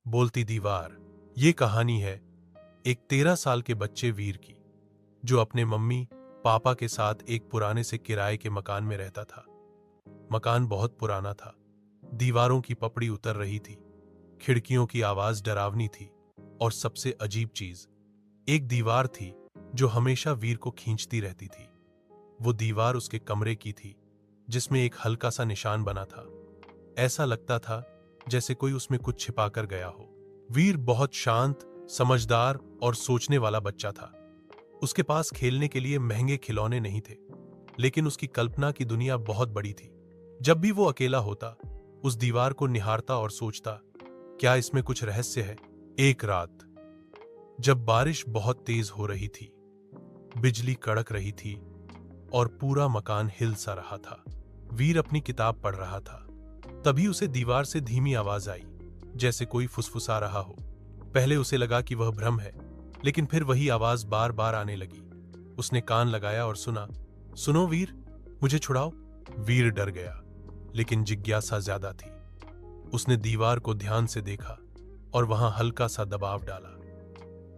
बोलती दीवार। ये कहानी है एक 13 साल के बच्चे वीर की, जो अपने मम्मी पापा के साथ एक पुराने से किराए के मकान में रहता था। मकान बहुत पुराना था, दीवारों की पपड़ी उतर रही थी, खिड़कियों की आवाज डरावनी थी, और सबसे अजीब चीज, एक दीवार थी जो हमेशा वीर को खींचती रहती थी। वो दीवार उसके कमरे की थी, जिसमें एक हल्का सा निशान बना था। ऐसा लगता था जैसे कोई उसमें कुछ छिपाकर गया हो। वीर बहुत शांत, समझदार और सोचने वाला बच्चा था। उसके पास खेलने के लिए महंगे खिलौने नहीं थे, लेकिन उसकी कल्पना की दुनिया बहुत बड़ी थी। जब भी वो अकेला होता, उस दीवार को निहारता और सोचता, क्या इसमें कुछ रहस्य है। एक रात जब बारिश बहुत तेज हो रही थी, बिजली कड़क रही थी और पूरा मकान हिल सा रहा था, वीर अपनी किताब पढ़ रहा था। तभी उसे दीवार से धीमी आवाज आई, जैसे कोई फुसफुसा रहा हो। पहले उसे लगा कि वह भ्रम है, लेकिन फिर वही आवाज बार बार आने लगी। उसने कान लगाया और सुना, सुनो वीर, मुझे छुड़ाओ। वीर डर गया, लेकिन जिज्ञासा ज्यादा थी। उसने दीवार को ध्यान से देखा और वहां हल्का सा दबाव डाला।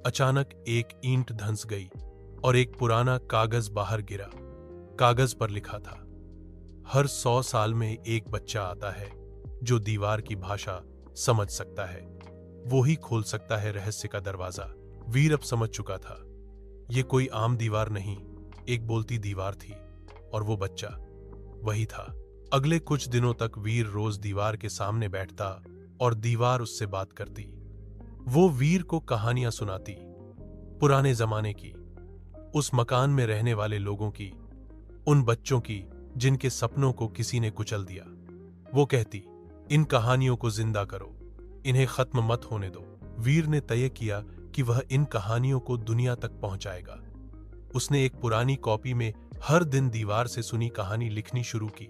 अचानक एक ईंट धंस गई और एक पुराना कागज बाहर गिरा। कागज पर लिखा था, हर 100 साल में एक बच्चा आता है जो दीवार की भाषा समझ सकता है, वो ही खोल सकता है रहस्य का दरवाजा। वीर अब समझ चुका था, ये कोई आम दीवार नहीं, एक बोलती दीवार थी, और वो बच्चा वही था। अगले कुछ दिनों तक वीर रोज दीवार के सामने बैठता और दीवार उससे बात करती। वो वीर को कहानियां सुनाती, पुराने जमाने की, उस मकान में रहने वाले लोगों की, उन बच्चों की जिनके सपनों को किसी ने कुचल दिया। वो कहती, इन कहानियों को जिंदा करो, इन्हें खत्म मत होने दो। वीर ने तय किया कि वह इन कहानियों को दुनिया तक पहुंचाएगा। उसने एक पुरानी कॉपी में हर दिन दीवार से सुनी कहानी लिखनी शुरू की,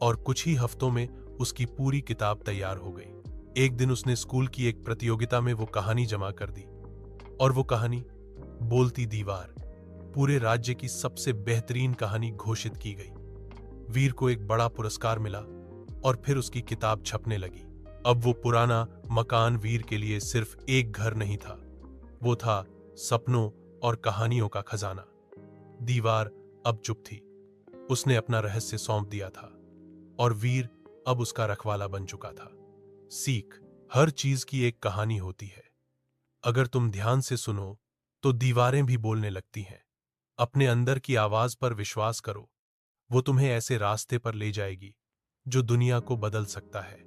और कुछ ही हफ्तों में उसकी पूरी किताब तैयार हो गई। एक दिन उसने स्कूल की एक प्रतियोगिता में वो कहानी जमा कर दी, और वो कहानी, बोलती दीवार, पूरे राज्य की सबसे बेहतरीन कहानी घोषित की गई। वीर को एक बड़ा पुरस्कार मिला और फिर उसकी किताब छपने लगी। अब वो पुराना मकान वीर के लिए सिर्फ एक घर नहीं था, वो था सपनों और कहानियों का खजाना। दीवार अब चुप थी, उसने अपना रहस्य सौंप दिया था, और वीर अब उसका रखवाला बन चुका था। सीख, हर चीज की एक कहानी होती है। अगर तुम ध्यान से सुनो तो दीवारें भी बोलने लगती हैं। अपने अंदर की आवाज पर विश्वास करो, वो तुम्हें ऐसे रास्ते पर ले जाएगी जो दुनिया को बदल सकता है।